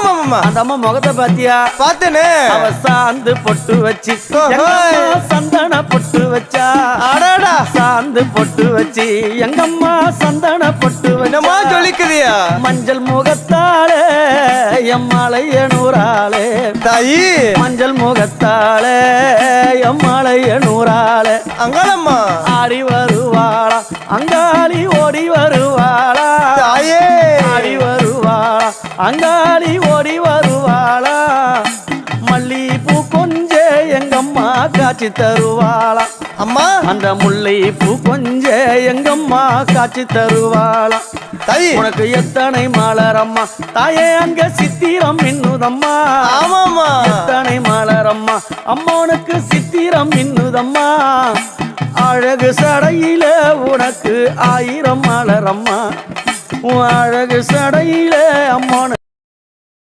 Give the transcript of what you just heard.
அந்த அம்மா முகத்தை பாத்தியா? பார்த்தேனே. அவ சாந்து பொட்டு வச்சு சந்தன பொட்டு வச்சா. அடடா சாந்து பொட்டு வச்சு எங்கம்மா சந்தன பொட்டு என்னமா சொல்லிக்குதியா? மஞ்சள் முகத்தாலே எம்மாளைய நூறாளே தாயி. மஞ்சள் முகத்தாலே எம்மாளைய நூறாளே அங்காளம்மா ஆடி வருவாளா அங்காளி ஓடி வருவாளா தாயே. ஆடி வருவாளா அங்காளி ஓடி வருவாளா மல்லிப்பூ கொஞ்ச எங்கம்மா காட்சி தருவாளா அம்மா அந்த முல்லை பூ கொஞ்ச எங்கம்மா காட்சி தருவாளா தாயி. உனக்கு எத்தனை மலரம்மா தாயே அங்க சித்திரம் மின்னுதம்மா. ஆமாமா எத்தனை மலரம்மா அம்மா உனக்கு சித்திரம் மின்னுதம்மா. அழகு சடையில உனக்கு 1000 மலரம்மா. உன் அழகு சடையில அம்மா